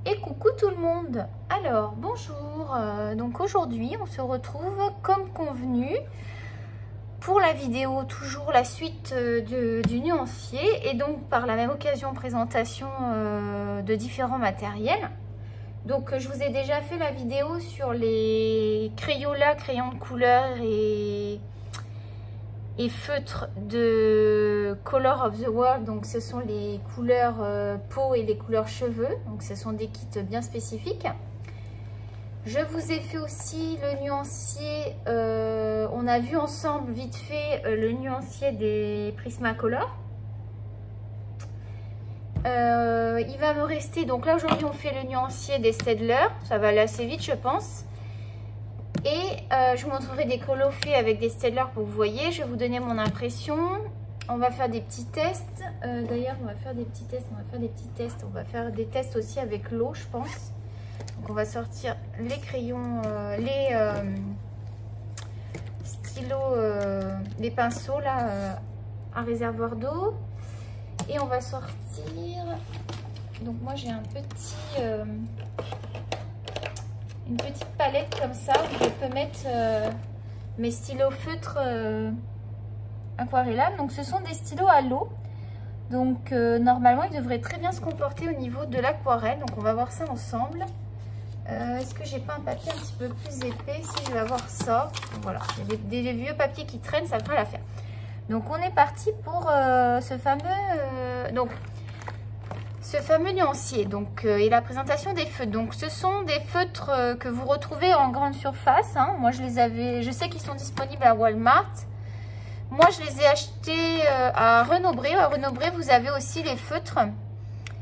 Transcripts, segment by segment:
Et coucou tout le monde. Alors bonjour, donc aujourd'hui on se retrouve comme convenu pour la vidéo, toujours la suite du nuancier et donc par la même occasion présentation de différents matériels. Donc je vous ai déjà fait la vidéo sur les Crayola, crayons de couleur et feutres de Color of the World. Donc ce sont les couleurs peau et les couleurs cheveux, donc ce sont des kits bien spécifiques. Je vous ai fait aussi le nuancier, on a vu ensemble vite fait le nuancier des Prismacolor. Il va me rester, donc là aujourd'hui on fait le nuancier des Staedtler, ça va aller assez vite je pense. Et je vous montrerai des colophées avec des Staedtler pour que vous voyez. Je vais vous donner mon impression. On va faire des petits tests. D'ailleurs, on va faire des petits tests. On va faire des tests aussi avec l'eau, je pense. Donc, on va sortir les crayons, les stylos, les pinceaux là, à réservoir d'eau. Et on va sortir. Donc, moi, j'ai un petit. Une petite palette comme ça où je peux mettre mes stylos feutres aquarellables. Donc ce sont des stylos à l'eau. Donc normalement ils devraient très bien se comporter au niveau de l'aquarelle. Donc on va voir ça ensemble. Est-ce que j'ai pas un papier un petit peu plus épais? Si, je vais avoir ça. Donc, voilà, il y a des vieux papiers qui traînent, ça fera l'affaire. Donc on est parti pour ce fameux nuancier donc, et la présentation des feutres. Donc ce sont des feutres que vous retrouvez en grande surface, hein. Moi je sais qu'ils sont disponibles à Walmart. Moi je les ai achetés à Renaud-Bré. À Renaud-Bré vous avez aussi les feutres.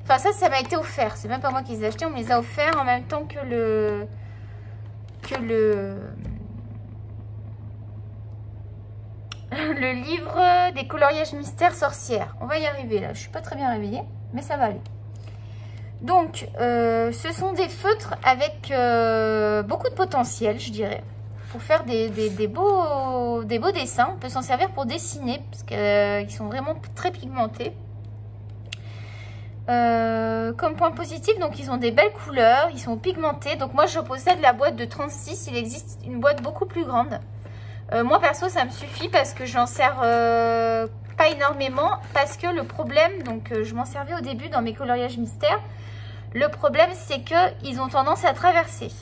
Enfin ça m'a été offert, c'est même pas moi qui les ai achetés, on me les a offerts en même temps que le livre des coloriages mystères sorcières. On va y arriver là, je suis pas très bien réveillée mais ça va aller. Donc, ce sont des feutres avec beaucoup de potentiel, je dirais, pour faire des beaux dessins. On peut s'en servir pour dessiner, parce qu'ils sont vraiment très pigmentés. Comme point positif, donc ils ont des belles couleurs, ils sont pigmentés. Donc moi, je possède la boîte de 36, il existe une boîte beaucoup plus grande. Moi, perso, ça me suffit parce que j'en sers pas énormément. Parce que le problème, donc je m'en servais au début dans mes coloriages mystères. Le problème, c'est qu'ils ont tendance à traverser.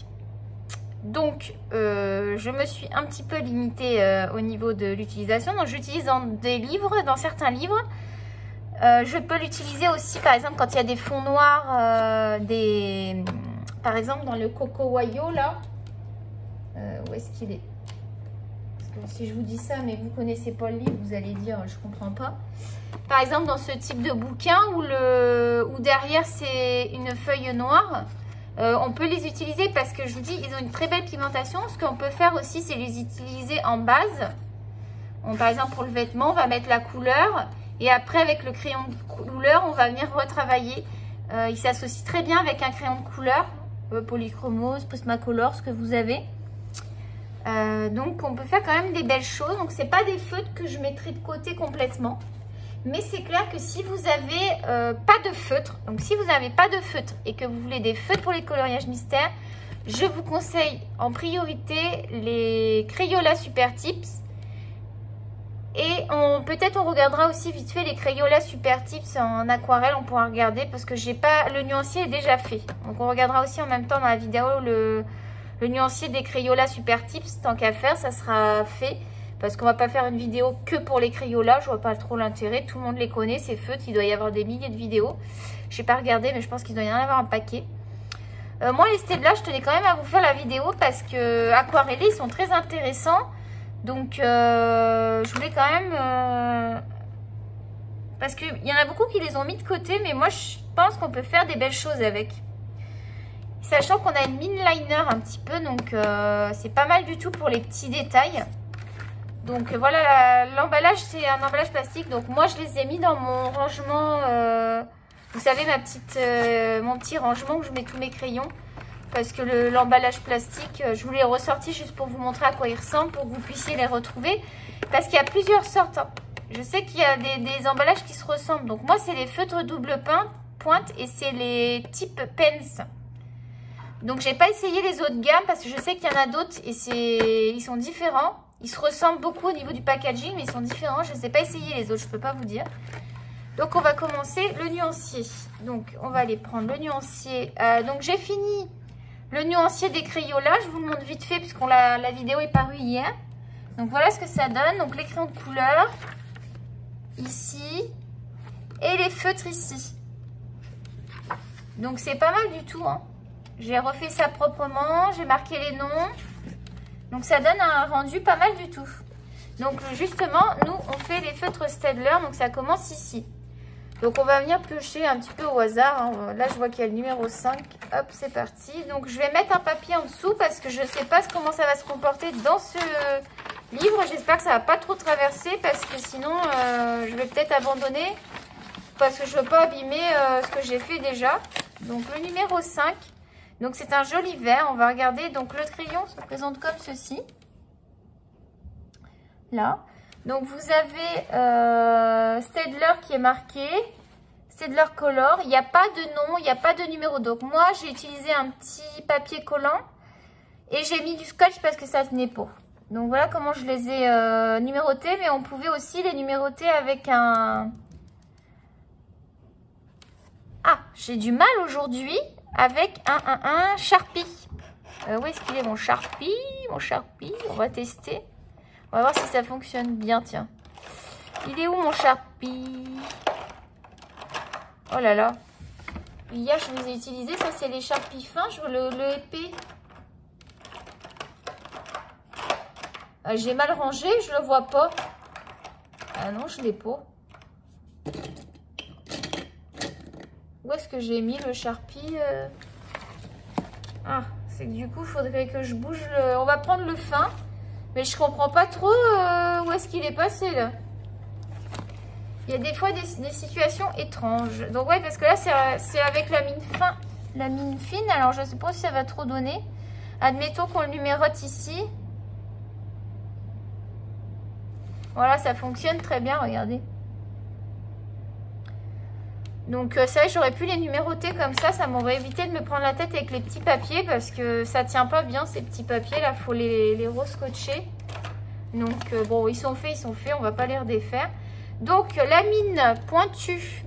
Donc, je me suis un petit peu limitée au niveau de l'utilisation. Donc, j'utilise dans des livres, dans certains livres. Je peux l'utiliser aussi, par exemple, quand il y a des fonds noirs, par exemple, dans le Coco Wayo, là. Où est-ce qu'il est? Parce que si je vous dis ça, mais vous connaissez pas le livre, vous allez dire, je comprends pas. Par exemple, dans ce type de bouquin où derrière c'est une feuille noire, on peut les utiliser parce que je vous dis, ils ont une très belle pigmentation. Ce qu'on peut faire aussi, c'est les utiliser en base. Par exemple, pour le vêtement, on va mettre la couleur et après, avec le crayon de couleur, on va venir retravailler. Il s'associe très bien avec un crayon de couleur, Polychromos, Prismacolor, ce que vous avez. Donc, on peut faire quand même des belles choses. Donc, c'est pas des feutres que je mettrai de côté complètement. Mais c'est clair que si vous avez pas de feutre, donc si vous n'avez pas de feutre et que vous voulez des feutres pour les coloriages mystères, je vous conseille en priorité les Crayola Super Tips. Et peut-être on regardera aussi vite fait les Crayola Super Tips en aquarelle, on pourra regarder parce que j'ai pas, le nuancier est déjà fait. Donc on regardera aussi en même temps dans la vidéo le nuancier des Crayola Super Tips, tant qu'à faire, ça sera fait. Parce qu'on va pas faire une vidéo que pour les Crayola, je vois pas trop l'intérêt. Tout le monde les connaît, ces feutres, il doit y avoir des milliers de vidéos. Je n'ai pas regardé, mais je pense qu'il doit y en avoir un paquet. Moi, les Staedtler, je tenais quand même à vous faire la vidéo parce que aquarellés, ils sont très intéressants. Donc, je voulais quand même... parce qu'il y en a beaucoup qui les ont mis de côté, mais moi, je pense qu'on peut faire des belles choses avec. Sachant qu'on a une mine liner un petit peu, donc c'est pas mal du tout pour les petits détails. Donc voilà, l'emballage c'est un emballage plastique. Donc moi je les ai mis dans mon rangement, vous savez mon petit rangement où je mets tous mes crayons. Parce que l'emballage plastique, je vous l'ai ressorti juste pour vous montrer à quoi il ressemble, pour que vous puissiez les retrouver. Parce qu'il y a plusieurs sortes, hein. Je sais qu'il y a des emballages qui se ressemblent. Donc moi c'est les feutres double pointe et c'est les types Pens. Donc, j'ai pas essayé les autres gammes parce que je sais qu'il y en a d'autres et ils sont différents. Ils se ressemblent beaucoup au niveau du packaging, mais ils sont différents. Je ne sais pas essayer les autres, je peux pas vous dire. Donc, on va commencer le nuancier. Donc, on va aller prendre le nuancier. Donc, j'ai fini le nuancier des Crayolas. Je vous le montre vite fait puisque la vidéo est parue hier. Donc, voilà ce que ça donne. Donc, les crayons de couleur ici et les feutres ici. Donc, c'est pas mal du tout, hein. J'ai refait ça proprement. J'ai marqué les noms. Donc, ça donne un rendu pas mal du tout. Donc, justement, nous, on fait les feutres Staedtler. Donc, ça commence ici. Donc, on va venir piocher un petit peu au hasard. Hein. Là, je vois qu'il y a le numéro 5. Hop, c'est parti. Donc, je vais mettre un papier en dessous parce que je ne sais pas comment ça va se comporter dans ce livre. J'espère que ça ne va pas trop traverser parce que sinon, je vais peut-être abandonner parce que je ne veux pas abîmer ce que j'ai fait déjà. Donc, le numéro 5. Donc, c'est un joli vert. On va regarder. Donc, le crayon se présente comme ceci. Là. Donc, vous avez Staedtler qui est marqué. Staedtler Color. Il n'y a pas de nom, il n'y a pas de numéro. Donc, moi, j'ai utilisé un petit papier collant. Et j'ai mis du scotch parce que ça tenait pas. Donc, voilà comment je les ai numérotés. Mais on pouvait aussi les numéroter avec un... Ah, j'ai du mal aujourd'hui avec un Sharpie. Où est-ce qu'il est mon Sharpie? Mon Sharpie, on va tester. On va voir si ça fonctionne bien, tiens. Il est où mon Sharpie? Oh là là. Hier, je les ai utilisés. Ça, c'est les Sharpies fins. Je veux le épais. J'ai mal rangé. Je le vois pas. Ah non, je l'ai pas. Où est-ce que j'ai mis le Sharpie? Ah, c'est que du coup, il faudrait que je bouge le... On va prendre le fin. Mais je comprends pas trop où est-ce qu'il est passé là. Il y a des fois des situations étranges. Donc ouais, parce que là c'est avec la mine fin, la mine fine. Alors je sais pas si ça va trop donner. Admettons qu'on le numérote ici. Voilà, ça fonctionne très bien, regardez. Donc ça, j'aurais pu les numéroter comme ça m'aurait évité de me prendre la tête avec les petits papiers parce que ça tient pas bien ces petits papiers là, faut les rescotcher. Donc bon, ils sont faits, on va pas les redéfaire. Donc la mine pointue,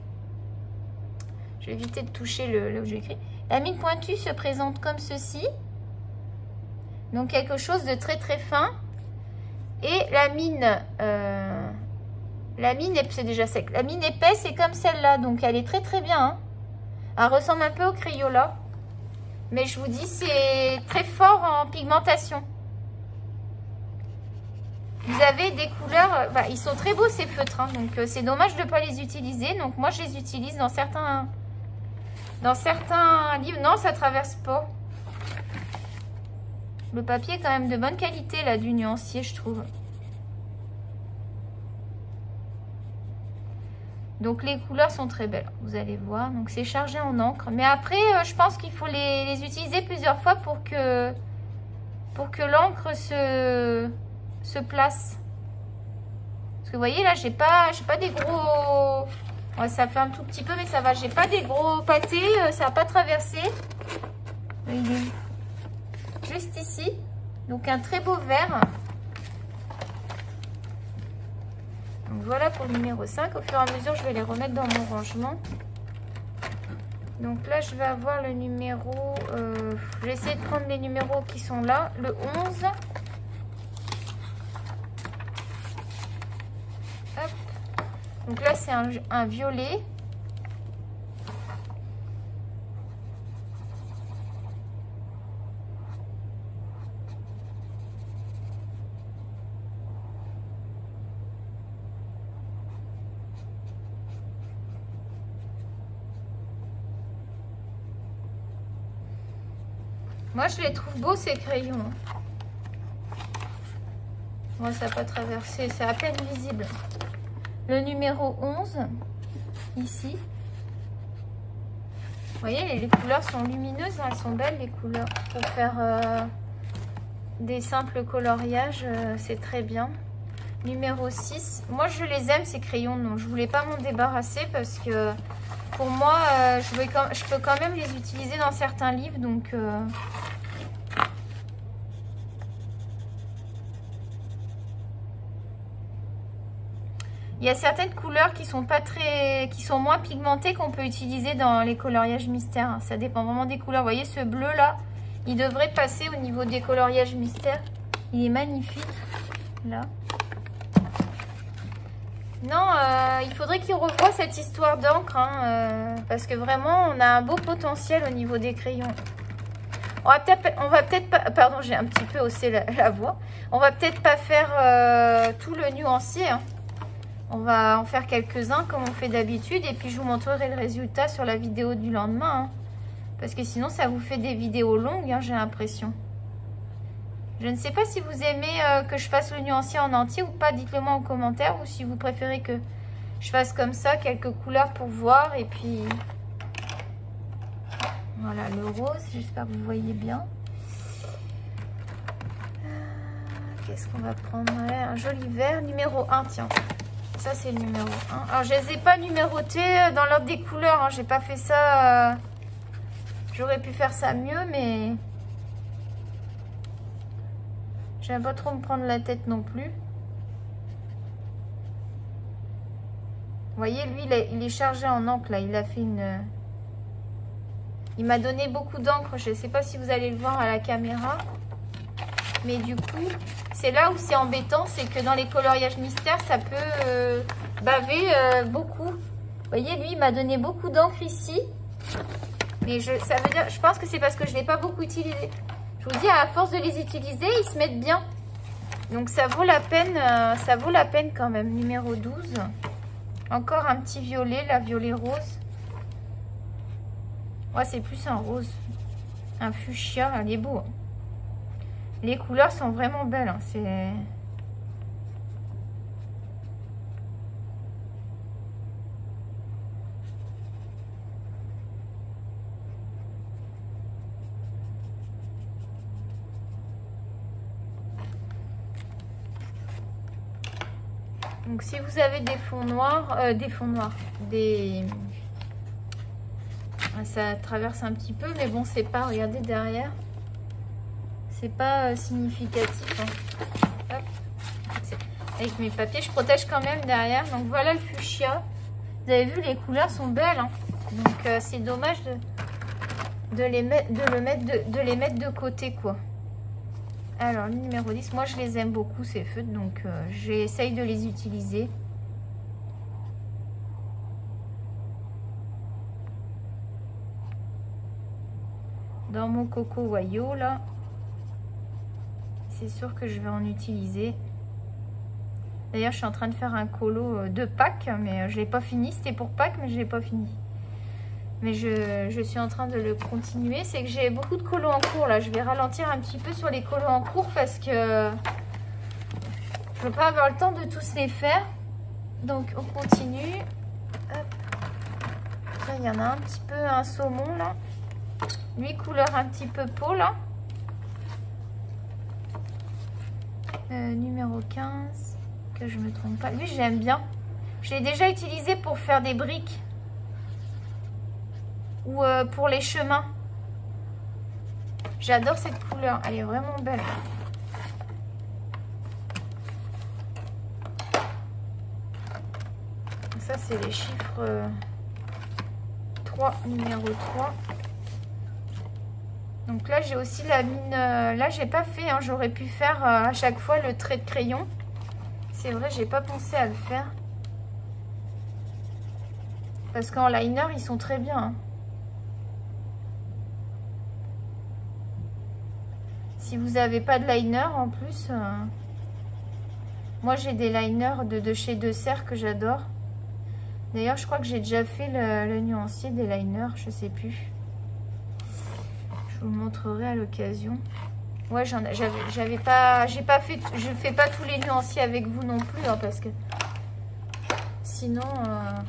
je vais éviter de toucher là où j'ai écrit. La mine pointue se présente comme ceci. Donc quelque chose de très très fin. Et la mine c'est déjà sec. La mine épaisse est comme celle-là. Donc, elle est très, très bien. Hein. Elle ressemble un peu au Crayola. Mais je vous dis, c'est très fort en pigmentation. Vous avez des couleurs... Bah, ils sont très beaux, ces feutres. Hein. Donc, c'est dommage de ne pas les utiliser. Donc, moi, je les utilise dans certains livres. Non, ça ne traverse pas. Le papier est quand même de bonne qualité, là, du nuancier, je trouve. Donc, les couleurs sont très belles, vous allez voir. Donc, c'est chargé en encre. Mais après, je pense qu'il faut les utiliser plusieurs fois pour que l'encre se place. Parce que, vous voyez, là, j'ai pas des gros... Ouais, ça fait un tout petit peu, mais ça va. J'ai pas des gros pâtés. Ça n'a pas traversé. Il est juste ici. Donc, un très beau vert. Donc voilà pour le numéro 5. Au fur et à mesure, je vais les remettre dans mon rangement. Donc là, je vais avoir le numéro... je vais essayer de prendre les numéros qui sont là. Le 11. Hop. Donc là, c'est un violet. Moi, je les trouve beaux, ces crayons. Moi, ça n'a pas traversé. C'est à peine visible. Le numéro 11, ici. Vous voyez, les couleurs sont lumineuses. Hein, elles sont belles, les couleurs. Pour faire des simples coloriages, c'est très bien. Numéro 6. Moi, je les aime, ces crayons. Donc, je voulais pas m'en débarrasser parce que pour moi, je peux quand même les utiliser dans certains livres. Donc, il y a certaines couleurs qui sont moins pigmentées qu'on peut utiliser dans les coloriages mystères. Ça dépend vraiment des couleurs. Vous voyez, ce bleu là, il devrait passer au niveau des coloriages mystères. Il est magnifique. Là. Non, il faudrait qu'il revoie cette histoire d'encre. Hein, parce que vraiment, on a un beau potentiel au niveau des crayons. On va peut-être pas... Pardon, j'ai un petit peu haussé la voix. On va peut-être pas faire tout le nuancier. Hein. On va en faire quelques-uns comme on fait d'habitude. Et puis, je vous montrerai le résultat sur la vidéo du lendemain. Hein. Parce que sinon, ça vous fait des vidéos longues, hein, j'ai l'impression. Je ne sais pas si vous aimez que je fasse le nuancier en entier ou pas. Dites-le moi en commentaire. Ou si vous préférez que je fasse comme ça, quelques couleurs pour voir. Et puis, voilà le rose. J'espère que vous voyez bien. Qu'est-ce qu'on va prendre? Un joli vert. Numéro 1, tiens. Ça, c'est le numéro 1. Alors, je ne les ai pas numérotés dans l'ordre des couleurs. Hein. J'ai pas fait ça. J'aurais pu faire ça mieux, mais j'aime pas trop me prendre la tête non plus. Vous voyez, lui, il est chargé en encre, là. Il a fait une... Il m'a donné beaucoup d'encre. Je ne sais pas si vous allez le voir à la caméra. Mais du coup, c'est là où c'est embêtant. C'est que dans les coloriages mystères, ça peut baver beaucoup. Vous voyez, lui, il m'a donné beaucoup d'encre ici. Mais ça veut dire, je pense que c'est parce que je ne l'ai pas beaucoup utilisé. Je vous dis, à force de les utiliser, ils se mettent bien. Donc, ça vaut la peine quand même. Numéro 12. Encore un petit violet, la violet rose. Ouais, c'est plus un rose. Un fuchsia, elle est beau. Hein. Les couleurs sont vraiment belles. Hein. C'est... Donc, si vous avez des fonds noirs, ça traverse un petit peu, mais bon, c'est pas, regardez derrière, c'est pas significatif. Hein. Hop. Avec mes papiers, je protège quand même derrière. Donc, voilà le fuchsia. Vous avez vu, les couleurs sont belles. Hein. Donc, c'est dommage de les mettre de côté, quoi. Alors, le numéro 10, moi je les aime beaucoup ces feutres, donc j'essaye de les utiliser. Dans mon Coco Wayo, là, c'est sûr que je vais en utiliser. D'ailleurs, je suis en train de faire un colo de Pâques, mais je ne l'ai pas fini. C'était pour Pâques, mais je ne l'ai pas fini. Mais je suis en train de le continuer. C'est que j'ai beaucoup de colos en cours là. Je vais ralentir un petit peu sur les colos en cours parce que je ne veux pas avoir le temps de tous les faire. Donc on continue. Hop. Là, il y en a un petit peu un saumon là. Lui couleur un petit peu peau là. Numéro 15. Que je me trompe pas. Lui j'aime bien. Je l'ai déjà utilisé pour faire des briques. Ou pour les chemins. J'adore cette couleur. Elle est vraiment belle. Ça, c'est les chiffres 3, numéro 3. Donc là, j'ai aussi la mine... là, j'ai pas fait. Hein, j'aurais pu faire à chaque fois le trait de crayon. C'est vrai, j'ai pas pensé à le faire. Parce qu'en liner, ils sont très bien. Hein. Si vous n'avez pas de liner en plus, moi j'ai des liners de chez Desserts que j'adore. D'ailleurs, je crois que j'ai déjà fait le nuancier des liners, je sais plus. Je vous le montrerai à l'occasion. Ouais, je fais pas tous les nuanciers avec vous non plus, hein, parce que sinon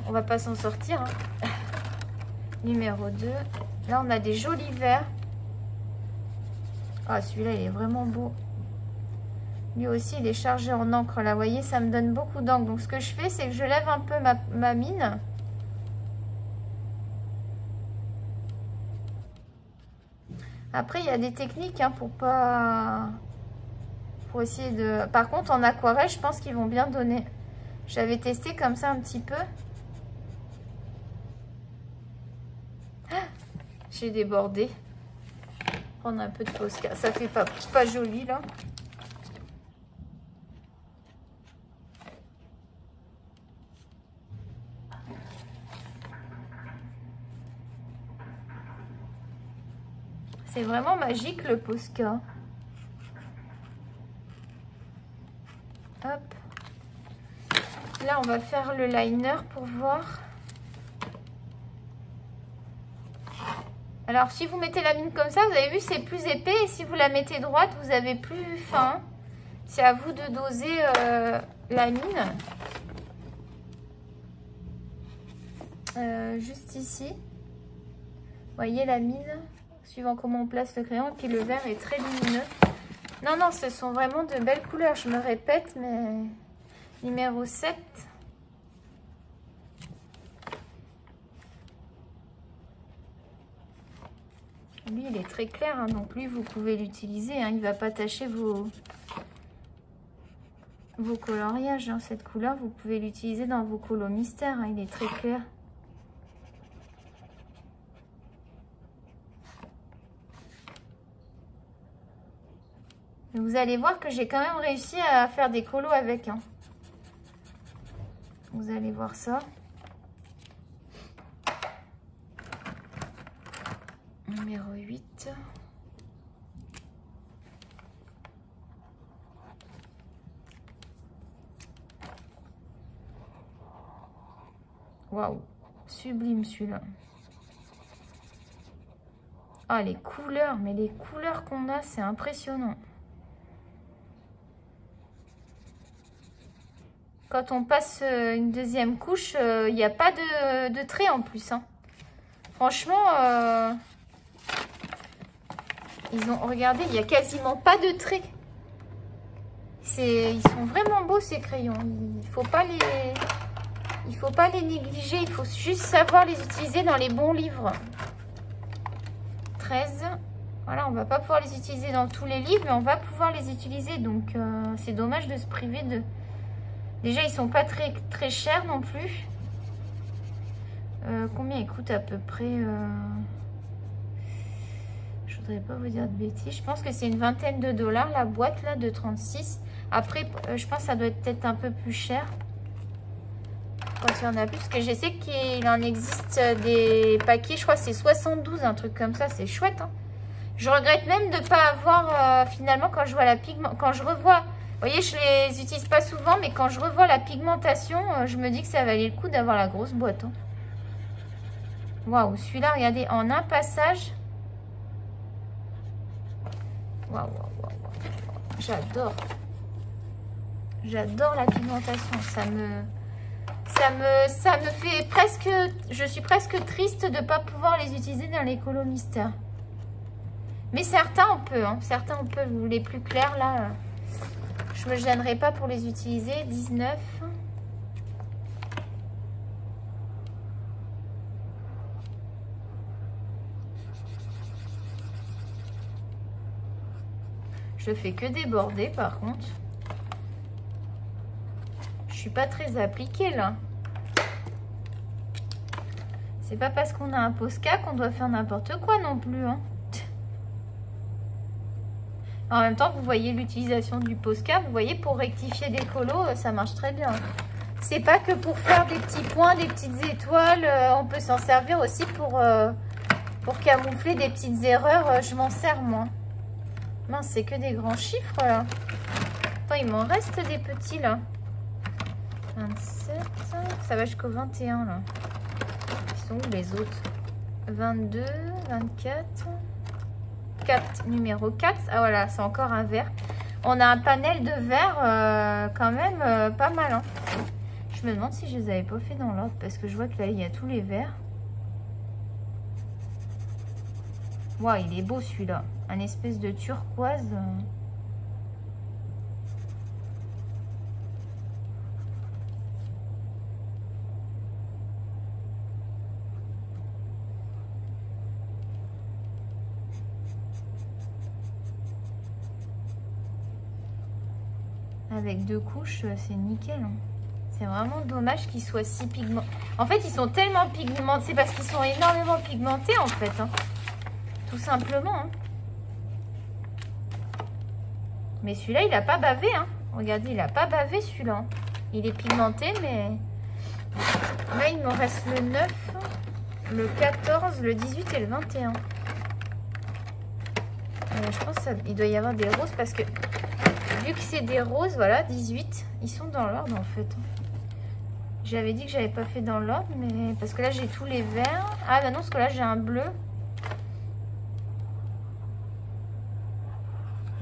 on va pas s'en sortir. Hein. Numéro 2. Là, on a des jolis verts. Ah, celui-là, il est vraiment beau. Lui aussi, il est chargé en encre. Là, vous voyez, ça me donne beaucoup d'encre. Donc, ce que je fais, c'est que je lève un peu ma mine. Après, il y a des techniques hein, pour pas... Pour essayer de... Par contre, en aquarelle, je pense qu'ils vont bien donner. J'avais testé comme ça un petit peu. Ah, j'ai débordé. Prendre un peu de Posca. Ça fait pas joli, là. C'est vraiment magique, le Posca. Hop. Là, on va faire le liner pour voir. Alors, si vous mettez la mine comme ça, vous avez vu, c'est plus épais. Et si vous la mettez droite, vous avez plus fin. C'est à vous de doser la mine. Juste ici. Vous voyez la mine, suivant comment on place le crayon. Et puis, le vert est très lumineux. Non, non, ce sont vraiment de belles couleurs. Je me répète, mais numéro 7. Lui, il est très clair, hein, donc lui, vous pouvez l'utiliser. Hein, il ne va pas tacher vos coloriages. Hein. Cette couleur, vous pouvez l'utiliser dans vos colos mystères. Hein, il est très clair. Vous allez voir que j'ai quand même réussi à faire des colos avec. Hein. Vous allez voir ça. Numéro 8. Waouh, sublime celui-là. Ah, les couleurs, mais les couleurs qu'on a, c'est impressionnant. Quand on passe une deuxième couche, il n'y a pas de trait en plus. Hein. Franchement, regardez, il n'y a quasiment pas de trait. Ils sont vraiment beaux ces crayons. Il faut pas les négliger. Il faut juste savoir les utiliser dans les bons livres. 13. Voilà, on va pas pouvoir les utiliser dans tous les livres, mais on va pouvoir les utiliser. Donc, c'est dommage de se priver de... Déjà, ils sont pas très, très chers non plus. Combien ils coûtent à peu près Je voudrais pas vous dire de bêtises. Je pense que c'est une vingtaine de dollars la boîte là de 36. Après, je pense que ça doit être peut-être un peu plus cher. Quand il y en a plus. Parce que je sais qu'il en existe des paquets. Je crois que c'est 72, un truc comme ça. C'est chouette. Hein. Je regrette même de ne pas avoir finalement quand je vois la pigment. Quand je revois... Vous voyez, je les utilise pas souvent, mais quand je revois la pigmentation, je me dis que ça valait le coup d'avoir la grosse boîte. Hein. Waouh, celui-là, regardez, en un passage. Waouh, waouh, waouh. J'adore. J'adore la pigmentation. Ça me fait presque... Je suis presque triste de ne pas pouvoir les utiliser dans les colos mystères. Mais certains, on peut. Hein. Certains, on peut. Les plus clairs, là... Je me gênerai pas pour les utiliser. 19. Je fais que déborder par contre. Je suis pas très appliquée là. C'est pas parce qu'on a un Posca qu'on doit faire n'importe quoi non plus. Hein. En même temps, vous voyez l'utilisation du Posca. Vous voyez, pour rectifier des colos, ça marche très bien. C'est pas que pour faire des petits points, des petites étoiles. On peut s'en servir aussi pour camoufler des petites erreurs. Je m'en sers, moi. Mince, c'est que des grands chiffres, là. Attends, il m'en reste des petits, là. 27. Ça va jusqu'au 21, là. Ils sont où, les autres? 22, 24... 4, numéro 4. Ah voilà, c'est encore un vert. On a un panel de verre quand même pas mal. Hein. Je me demande si je les avais pas fait dans l'ordre parce que je vois que là, il y a tous les verts. Waouh, il est beau celui-là. Un espèce de turquoise. Avec 2 couches, c'est nickel. Hein. C'est vraiment dommage qu'ils soient si pigmentés. En fait, ils sont tellement pigmentés. C'est parce qu'ils sont énormément pigmentés, en fait. Hein. Tout simplement. Hein. Mais celui-là, il n'a pas bavé. Hein. Regardez, il n'a pas bavé, celui-là. Il est pigmenté, mais... Là, il me reste le 9, le 14, le 18 et le 21. Je pense qu'il doit y avoir des roses parce que... Vu que c'est des roses, voilà, 18. Ils sont dans l'ordre, en fait. J'avais dit que j'avais pas fait dans l'ordre, mais... Parce que là, j'ai tous les verts. Ah, bah non, parce que là, j'ai un bleu.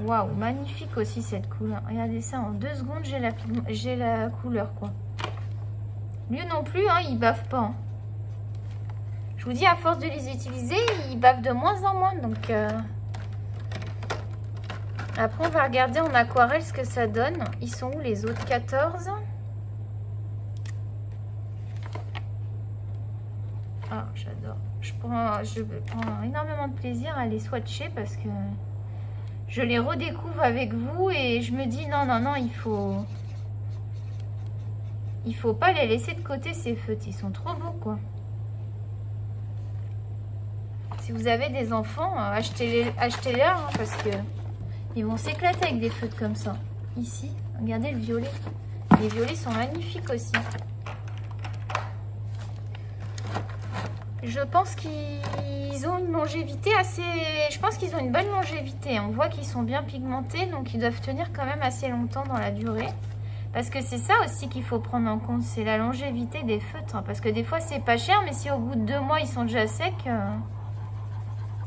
Waouh, magnifique aussi, cette couleur. Regardez ça, en 2 secondes, j'ai la couleur, quoi. Lui non plus, hein, il bave pas. Hein. Je vous dis, à force de les utiliser, ils bavent de moins en moins, donc... Après, on va regarder en aquarelle ce que ça donne. Ils sont où les autres 14? Ah, j'adore. Je prends énormément de plaisir à les swatcher parce que je les redécouvre avec vous et je me dis non, non, non, il faut pas les laisser de côté ces feutres. Ils sont trop beaux, quoi. Si vous avez des enfants, achetez-leur hein, parce que ils vont s'éclater avec des feutres comme ça. Ici, regardez le violet. Les violets sont magnifiques aussi. Je pense qu'ils ont une longévité assez... Je pense qu'ils ont une bonne longévité. On voit qu'ils sont bien pigmentés, donc ils doivent tenir quand même assez longtemps dans la durée. Parce que c'est ça aussi qu'il faut prendre en compte, c'est la longévité des feutres. Parce que des fois, c'est pas cher, mais si au bout de 2 mois, ils sont déjà secs,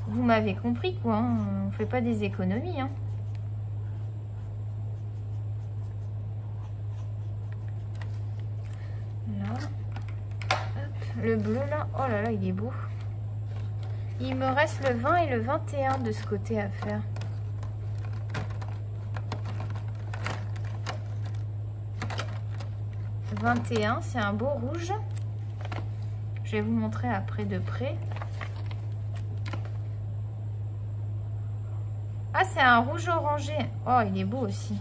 vous m'avez compris, quoi. Hein. On fait pas des économies, hein. Le bleu là, oh là là, il est beau. Il me reste le 20 et le 21 de ce côté à faire. Le 21, c'est un beau rouge. Je vais vous montrer après de près. Ah, c'est un rouge orangé. Oh, il est beau aussi.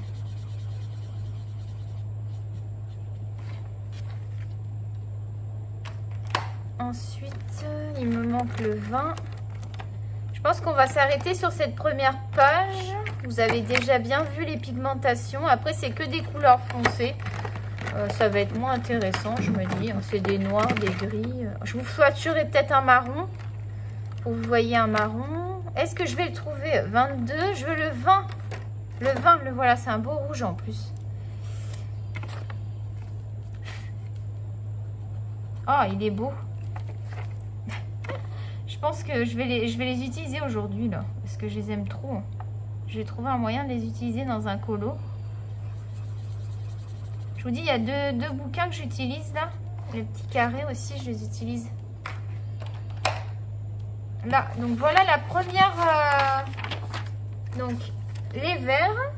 Ensuite, il me manque le 20. Je pense qu'on va s'arrêter sur cette première page. Vous avez déjà bien vu les pigmentations. Après, c'est que des couleurs foncées. Ça va être moins intéressant, je me dis. C'est des noirs, des gris. Je vous swatcherai peut-être un marron. Pour que vous voyez un marron. Est-ce que je vais le trouver? 22. Je veux le 20. Le 20, le voilà. C'est un beau rouge en plus. Oh, il est beau. Je pense que je vais les utiliser aujourd'hui, là. Parce que je les aime trop. Je vais trouver un moyen de les utiliser dans un colo. Je vous dis, il y a deux bouquins que j'utilise, là. Les petits carrés aussi, je les utilise. Là, donc voilà la première... donc, les verts.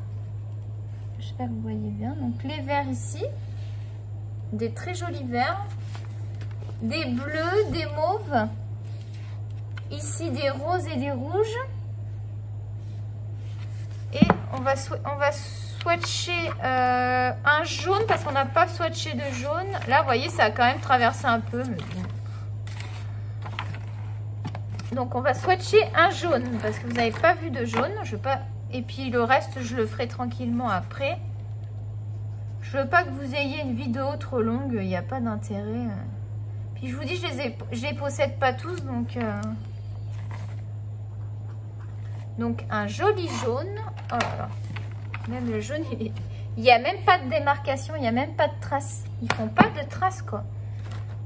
J'espère que vous voyez bien. Donc, les verts ici. Des très jolis verts. Des bleus, des mauves. Ici, des roses et des rouges. Et on va swatcher un jaune parce qu'on n'a pas swatché de jaune. Là, vous voyez, ça a quand même traversé un peu. Mais bon. Donc, on va swatcher un jaune parce que vous n'avez pas vu de jaune. Je veux pas... Et puis, le reste, je le ferai tranquillement après. Je veux pas que vous ayez une vidéo trop longue. Il n'y a pas d'intérêt. Puis, je vous dis, je les possède pas tous. Donc, un joli jaune. Oh là là. Même le jaune, il n'y a même pas de démarcation. Il n'y a même pas de traces. Ils font pas de traces, quoi.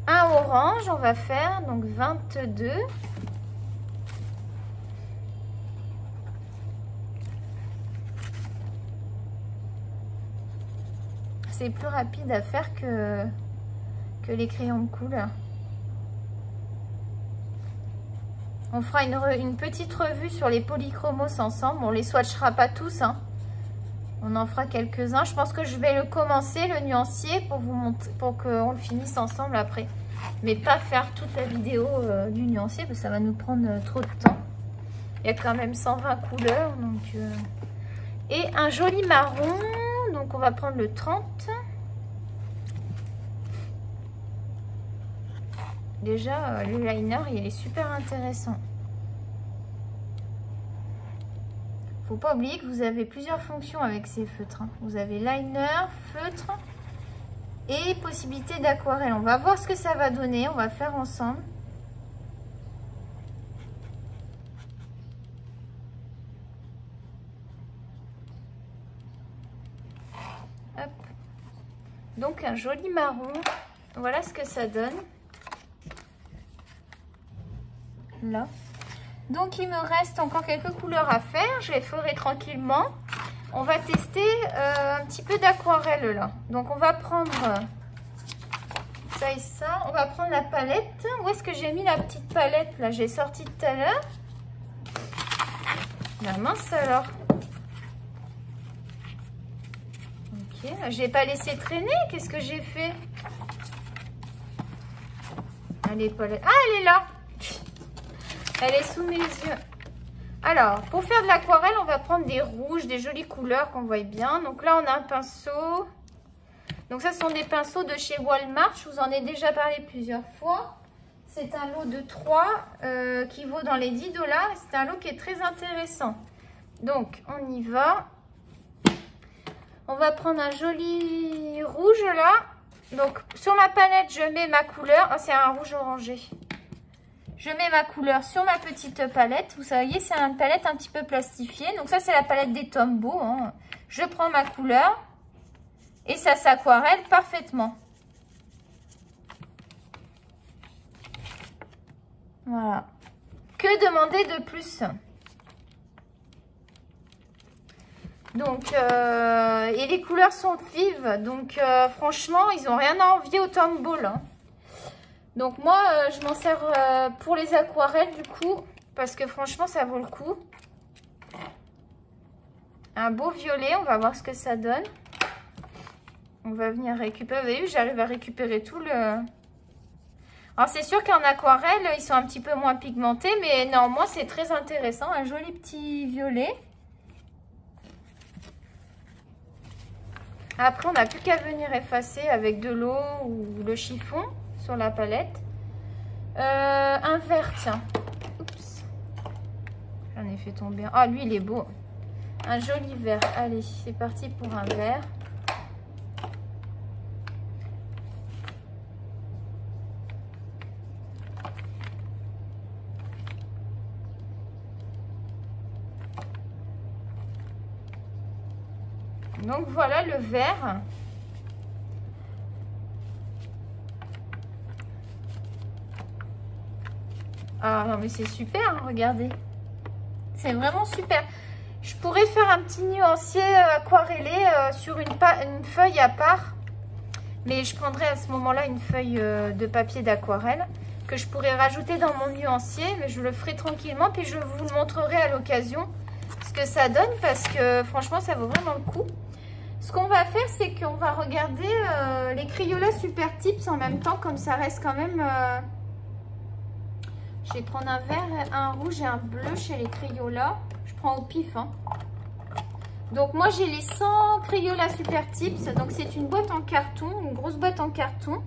Un orange, on va faire. Donc, 22. C'est plus rapide à faire que les crayons de couleur. On fera une petite revue sur les polychromos ensemble. On les swatchera pas tous, hein. On en fera quelques-uns. Je pense que je vais le commencer, le nuancier, pour vous montrer, pour qu'on le finisse ensemble après. Mais pas faire toute la vidéo du nuancier, parce que ça va nous prendre trop de temps. Il y a quand même 120 couleurs. Donc, et un joli marron. donc on va prendre le 30. Déjà, le liner, il est super intéressant. Faut pas oublier que vous avez plusieurs fonctions avec ces feutres. Vous avez liner, feutre et possibilité d'aquarelle. On va voir ce que ça va donner. On va faire ensemble. Hop. Donc un joli marron. Voilà ce que ça donne. Là. Donc il me reste encore quelques couleurs à faire. Je les ferai tranquillement. On va tester un petit peu d'aquarelle là. Donc on va prendre ça et ça. On va prendre la palette. Où est-ce que j'ai mis la petite palette là? J'ai sorti tout à l'heure. La mince alors. Ok, je n'ai pas laissé traîner. Qu'est-ce que j'ai fait? Elle est pas là. Ah, elle est là. Elle est sous mes yeux. Alors, pour faire de l'aquarelle, on va prendre des rouges, des jolies couleurs qu'on voit bien. Donc là, on a un pinceau. Donc ça, ce sont des pinceaux de chez Walmart. Je vous en ai déjà parlé plusieurs fois. C'est un lot de 3 qui vaut dans les 10 $. C'est un lot qui est très intéressant. Donc, on y va. On va prendre un joli rouge là. Donc, sur ma palette, je mets ma couleur. Oh, c'est un rouge orangé. Je mets ma couleur sur ma petite palette. Vous voyez, c'est une palette un petit peu plastifiée. Donc ça, c'est la palette des Tombow. Hein. Je prends ma couleur et ça s'aquarelle parfaitement. Voilà. Que demander de plus? Donc, et les couleurs sont vives. Donc, franchement, ils n'ont rien à envier au Tombow. Hein. Donc moi, je m'en sers pour les aquarelles du coup, parce que franchement, ça vaut le coup. Un beau violet, on va voir ce que ça donne. On va venir récupérer, vous avez vu, j'arrive à récupérer tout le... Alors c'est sûr qu'en aquarelle, ils sont un petit peu moins pigmentés, mais néanmoins, c'est très intéressant. Un joli petit violet. Après, on n'a plus qu'à venir effacer avec de l'eau ou le chiffon. Sur la palette. Un vert, tiens. Oups. J'en ai fait tomber. Ah, lui, il est beau. Un joli vert. Allez, c'est parti pour un vert. Donc, voilà le vert. Ah non mais c'est super, hein, regardez. C'est vraiment super. Je pourrais faire un petit nuancier aquarellé sur une feuille à part. Mais je prendrai à ce moment-là une feuille de papier d'aquarelle que je pourrais rajouter dans mon nuancier. Mais je le ferai tranquillement. Puis je vous le montrerai à l'occasion ce que ça donne. Parce que franchement, ça vaut vraiment le coup. Ce qu'on va faire, c'est qu'on va regarder les Crayola Super Tips en même temps. Comme ça reste quand même... Je vais prendre un vert, un rouge et un bleu chez les Crayola. Je prends au pif. Hein. Donc moi j'ai les 100 Crayola Super Tips. Donc c'est une boîte en carton, une grosse boîte en carton.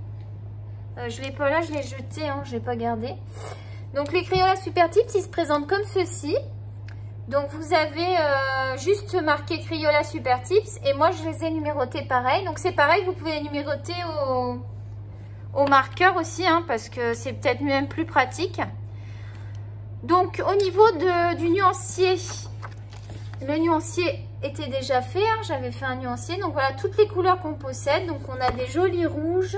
Je l'ai pas là, je l'ai jeté, hein, je l'ai pas gardé. Donc les Crayola Super Tips, ils se présentent comme ceci. Donc vous avez juste marqué Crayola Super Tips. Et moi je les ai numérotés pareil. Donc c'est pareil, vous pouvez les numéroter au marqueur aussi. Hein, parce que c'est peut-être même plus pratique. Donc au niveau du nuancier, le nuancier était déjà fait, hein, j'avais fait un nuancier. Donc voilà toutes les couleurs qu'on possède. Donc on a des jolis rouges,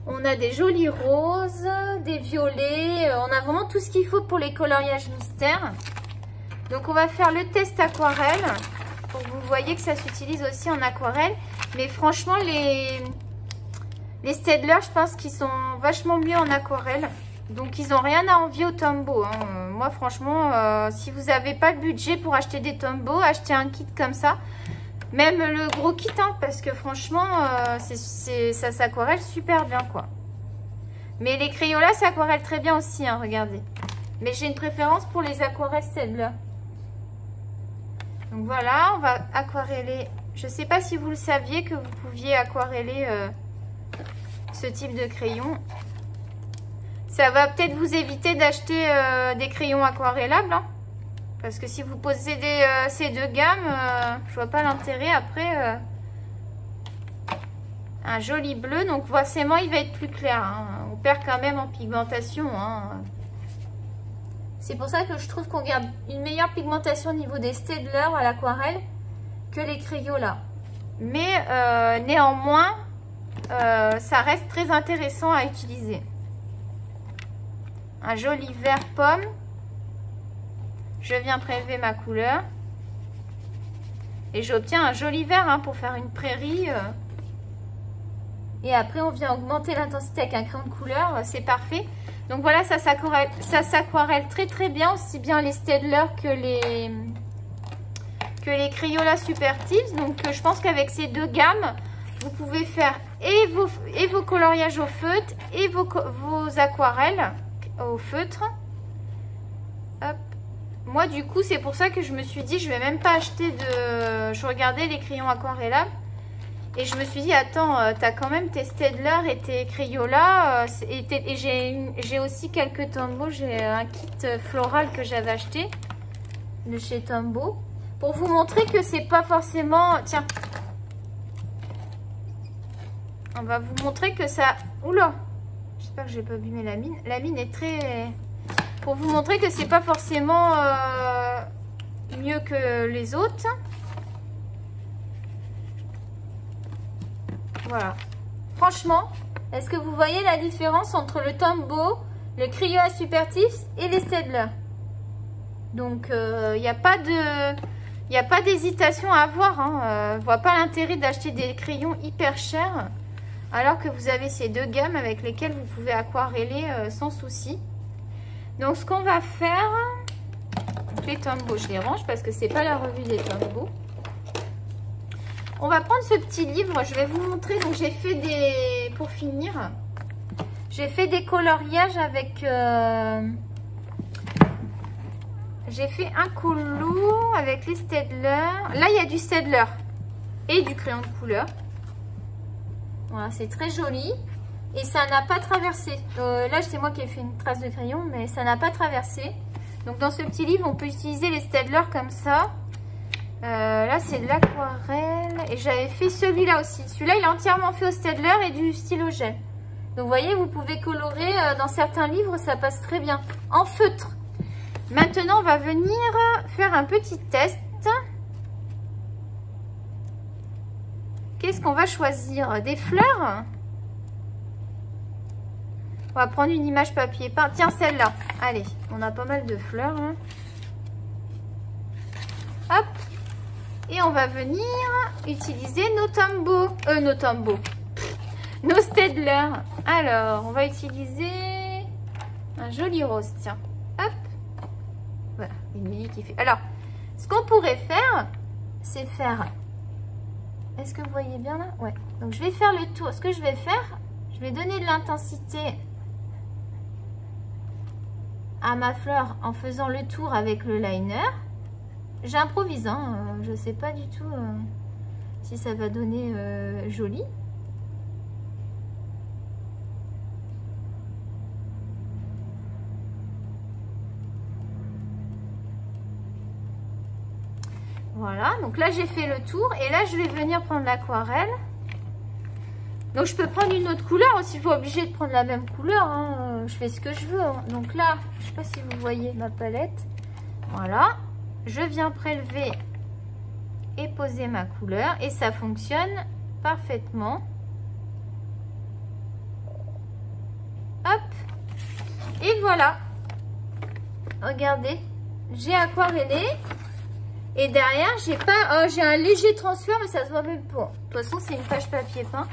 on a des jolis roses, des violets. On a vraiment tout ce qu'il faut pour les coloriages mystères. Donc on va faire le test aquarelle pour que vous voyez que ça s'utilise aussi en aquarelle. Mais franchement les Staedtler, je pense qu'ils sont vachement mieux en aquarelle. Donc, ils n'ont rien à envier au Tombow. Hein. Moi, franchement, si vous n'avez pas le budget pour acheter des Tombow, achetez un kit comme ça. Même le gros kit, hein, parce que franchement, ça s'aquarelle super bien, quoi. Mais les Crayola, ça aquarelle très bien aussi, hein, regardez. Mais j'ai une préférence pour les aquarelles Staedtler. Donc voilà, on va aquareller Je ne sais pas si vous le saviez que vous pouviez aquareller ce type de crayon. Ça va peut-être vous éviter d'acheter des crayons aquarellables. Hein, parce que si vous possédez ces deux gammes, je vois pas l'intérêt après. Un joli bleu, donc forcément il va être plus clair. Hein. On perd quand même en pigmentation. Hein. C'est pour ça que je trouve qu'on garde une meilleure pigmentation au niveau des Staedtler à l'aquarelle que les Crayola. Mais néanmoins, ça reste très intéressant à utiliser. Un joli vert pomme. Je viens prélever ma couleur. Et j'obtiens un joli vert hein, pour faire une prairie. Et après, on vient augmenter l'intensité avec un crayon de couleur. C'est parfait. Donc voilà, ça s'aquarelle très très bien. Aussi bien les Staedtler que les Crayola Super Tips. Donc je pense qu'avec ces deux gammes, vous pouvez faire et vos coloriages au feutre et vos aquarelles au feutre. Hop. Moi du coup, c'est pour ça que je me suis dit, je vais même pas acheter de... Je regardais les crayons aquarellables. Et je me suis dit, attends, t'as quand même tes Staedtler et tes Crayola. Et j'ai aussi quelques Tombow. J'ai un kit floral que j'avais acheté de chez Tombow. Pour vous montrer que c'est pas forcément... Tiens. On va vous montrer que ça... Oula. J'espère que j'ai pas abîmé la mine. La mine est très... Pour vous montrer que c'est pas forcément mieux que les autres. Voilà. Franchement, est-ce que vous voyez la différence entre le Tombow, le Crayola Super Tips et les Staedtler? Donc, il n'y a pas d'hésitation à avoir. Hein. Je ne vois pas l'intérêt d'acheter des crayons hyper chers alors que vous avez ces deux gammes avec lesquelles vous pouvez aquareller sans souci. Donc, ce qu'on va faire... Donc, les Tombow, je les range parce que c'est pas la revue des Tombow. On va prendre ce petit livre, je vais vous montrer. Donc j'ai fait des, pour finir, j'ai fait des coloriages avec, j'ai fait un colo avec les Staedtler. Là il y a du Staedtler et du crayon de couleur. Voilà, c'est très joli et ça n'a pas traversé. Là c'est moi qui ai fait une trace de crayon, mais ça n'a pas traversé. Donc dans ce petit livre, on peut utiliser les Staedtler comme ça. Là c'est de l'aquarelle et j'avais fait celui-là aussi. Celui-là il est entièrement fait au Staedtler et du stylo gel. Donc vous voyez, vous pouvez colorer dans certains livres, ça passe très bien. En feutre. Maintenant on va venir faire un petit test. Qu'est-ce qu'on va choisir? Des fleurs? On va prendre une image papier peint. Tiens, celle-là. Allez, on a pas mal de fleurs. Hein. Hop. Et on va venir utiliser nos Tombow. Nos Staedtler. Alors, on va utiliser un joli rose. Tiens. Hop. Voilà, une minute qui fait. Alors, ce qu'on pourrait faire, c'est faire... Est-ce que vous voyez bien là? Ouais. Donc, je vais faire le tour. Ce que je vais faire, je vais donner de l'intensité à ma fleur en faisant le tour avec le liner. J'improvise, hein, je ne sais pas du tout si ça va donner joli. Voilà, donc là j'ai fait le tour et là je vais venir prendre l'aquarelle. Donc je peux prendre une autre couleur aussi, je suis pas obligée de prendre la même couleur, hein. Je fais ce que je veux. Hein. Donc là, je ne sais pas si vous voyez ma palette. Voilà. Je viens prélever et poser ma couleur et ça fonctionne parfaitement. Hop. Et voilà. Regardez, j'ai aquarellé et derrière j'ai pas, j'ai un léger transfert mais ça se voit même pas. De toute façon c'est une page papier peint.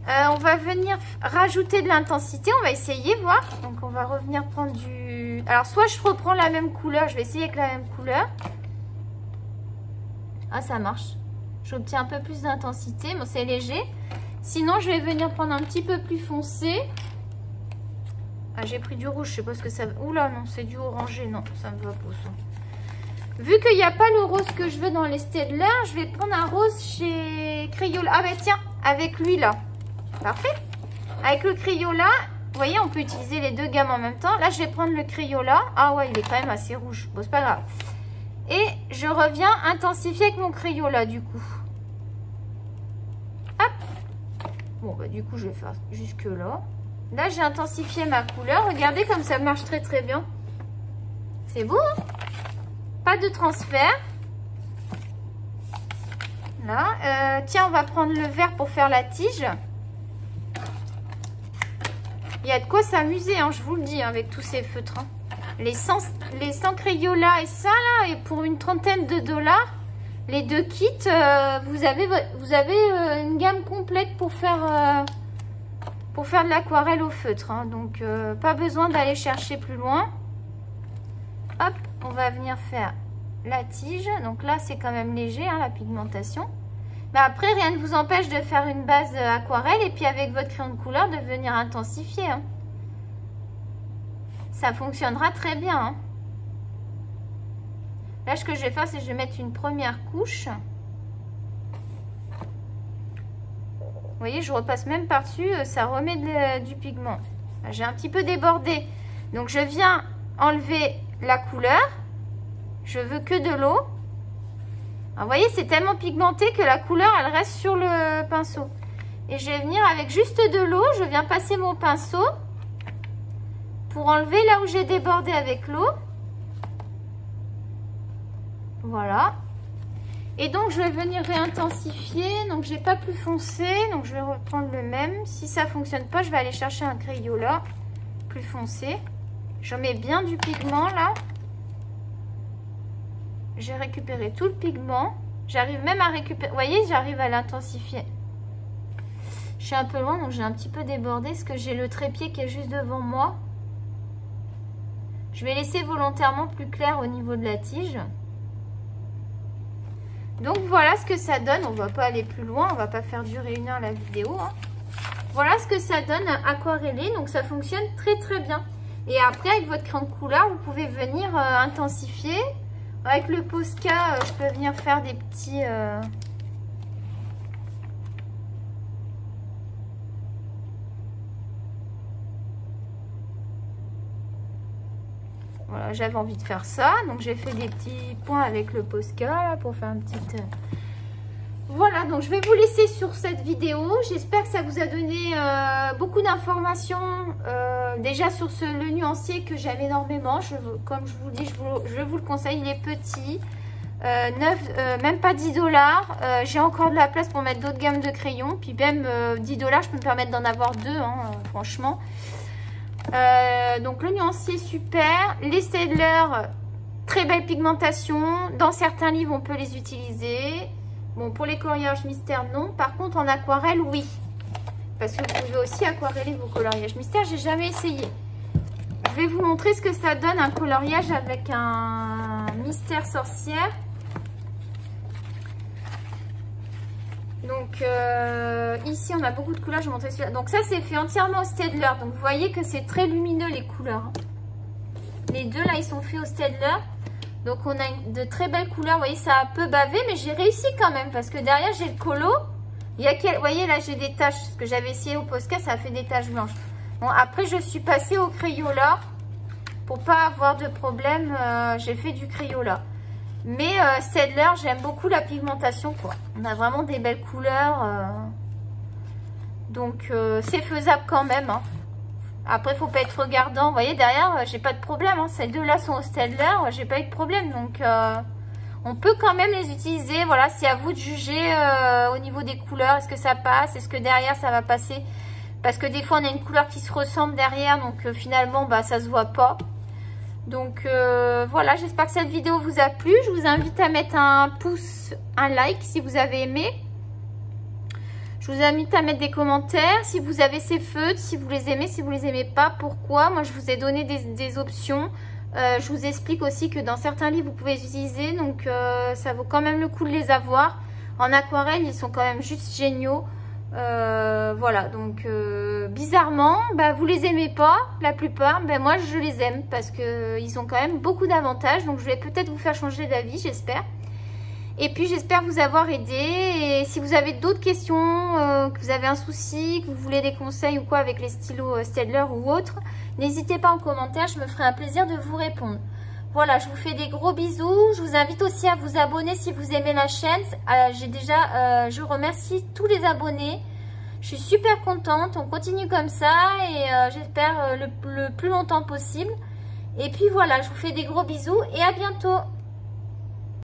On va venir rajouter de l'intensité, on va essayer voir. Donc on va revenir prendre du... Alors soit je reprends la même couleur, je vais essayer avec la même couleur. Ah ça marche. J'obtiens un peu plus d'intensité, bon c'est léger. Sinon je vais venir prendre un petit peu plus foncé. Ah j'ai pris du rouge, je sais pas ce que ça... Oula non, c'est du orangé, non ça me va pas ça. Vu qu'il n'y a pas le rose que je veux dans les Staedtler, je vais prendre un rose chez Crayola. Ah bah tiens, avec lui là. Parfait. Avec le Crayola, vous voyez, on peut utiliser les deux gammes en même temps. Là, je vais prendre le Crayola. Ah ouais, il est quand même assez rouge. Bon, c'est pas grave. Et je reviens intensifier avec mon Crayola du coup. Hop. Bon, bah du coup, je vais faire jusque là. Là, j'ai intensifié ma couleur. Regardez comme ça marche très très bien. C'est beau, hein? Pas de transfert. Là. Tiens, on va prendre le vert pour faire la tige. Il y a de quoi s'amuser, hein, je vous le dis, hein, avec tous ces feutres. Hein. Les 100 Crayola et ça, là, et pour une trentaine de $, les deux kits, vous avez une gamme complète pour faire de l'aquarelle au feutre. Hein. Donc, pas besoin d'aller chercher plus loin. Hop, on va venir faire la tige. Donc là, c'est quand même léger, hein, la pigmentation. Mais après, rien ne vous empêche de faire une base aquarelle et puis avec votre crayon de couleur, de venir intensifier. Hein. Ça fonctionnera très bien. Hein. Là, ce que je vais faire, c'est que je vais mettre une première couche. Vous voyez, je repasse même par-dessus, ça remet du pigment. J'ai un petit peu débordé. Donc, je viens enlever la couleur. Je veux que de l'eau. Vous voyez, c'est tellement pigmenté que la couleur, elle reste sur le pinceau. Et je vais venir avec juste de l'eau. Je viens passer mon pinceau pour enlever là où j'ai débordé avec l'eau. Voilà. Et donc, je vais venir réintensifier. Donc, j'ai pas plus foncé. Donc, je vais reprendre le même. Si ça fonctionne pas, je vais aller chercher un Crayola plus foncé. Je mets bien du pigment là. J'ai récupéré tout le pigment. J'arrive même à récupérer. Vous voyez, j'arrive à l'intensifier. Je suis un peu loin, donc j'ai un petit peu débordé parce que j'ai le trépied qui est juste devant moi. Je vais laisser volontairement plus clair au niveau de la tige. Donc voilà ce que ça donne. On ne va pas aller plus loin. On ne va pas faire durer 1 heure la vidéo. Hein. Voilà ce que ça donne aquarellé. Donc ça fonctionne très très bien. Et après, avec votre crayon de couleur, vous pouvez venir intensifier. Avec le Posca, je peux venir faire des petits... Voilà, j'avais envie de faire ça. Donc, j'ai fait des petits points avec le Posca là, pour faire un petit... Voilà, donc je vais vous laisser sur cette vidéo. J'espère que ça vous a donné beaucoup d'informations. Déjà sur le nuancier que j'aime énormément. Comme je vous dis, je vous le conseille. Il est petit. Même pas 10 $. J'ai encore de la place pour mettre d'autres gammes de crayons. Puis même 10 $, je peux me permettre d'en avoir deux, hein, franchement. Donc le nuancier super. Les Staedtler, très belle pigmentation. Dans certains livres, on peut les utiliser. Bon, pour les coloriages mystères, non. Par contre, en aquarelle, oui. Parce que vous pouvez aussi aquareller vos coloriages mystères. J'ai jamais essayé. Je vais vous montrer ce que ça donne, un coloriage avec un mystère sorcière. Donc, ici, on a beaucoup de couleurs. Je vais vous montrer celui-là. Donc, ça, c'est fait entièrement au Staedtler. Donc, vous voyez que c'est très lumineux, les couleurs. Hein. Les deux, là, ils sont faits au Staedtler. Donc, on a de très belles couleurs. Vous voyez, ça a un peu bavé, mais j'ai réussi quand même. Parce que derrière, j'ai le colo. Vous voyez, là, j'ai des taches. Ce que j'avais essayé au Posca, ça a fait des taches blanches. Bon, après, je suis passée au Crayola. Pour pas avoir de problème, j'ai fait du Crayola. Mais Staedtler, j'aime beaucoup la pigmentation, quoi. On a vraiment des belles couleurs. Donc, c'est faisable quand même, hein. Après, il ne faut pas être regardant. Vous voyez, derrière, j'ai pas de problème. Hein. Ces deux-là sont au Staedtler. J'ai pas eu de problème. Donc, on peut quand même les utiliser. Voilà, c'est à vous de juger au niveau des couleurs. Est-ce que ça passe? Est-ce que derrière, ça va passer? Parce que des fois, on a une couleur qui se ressemble derrière. Donc, finalement, bah, ça se voit pas. Donc, voilà. J'espère que cette vidéo vous a plu. Je vous invite à mettre un pouce, un like si vous avez aimé. Je vous invite à mettre des commentaires si vous avez ces feutres, si vous les aimez, si vous les aimez pas, pourquoi. Moi, je vous ai donné des options. Je vous explique aussi que dans certains livres, vous pouvez les utiliser. Donc, ça vaut quand même le coup de les avoir. En aquarelle, ils sont quand même juste géniaux. Voilà, donc bizarrement, bah, vous les aimez pas, la plupart. Ben moi, je les aime parce que ils ont quand même beaucoup d'avantages. Donc, je vais peut-être vous faire changer d'avis, j'espère. Et puis, j'espère vous avoir aidé. Et si vous avez d'autres questions, que vous avez un souci, que vous voulez des conseils ou quoi avec les stylos Staedtler ou autres, n'hésitez pas en commentaire, je me ferai un plaisir de vous répondre. Voilà, je vous fais des gros bisous. Je vous invite aussi à vous abonner si vous aimez la chaîne. Je remercie tous les abonnés. Je suis super contente. On continue comme ça et j'espère le plus longtemps possible. Et puis voilà, je vous fais des gros bisous et à bientôt.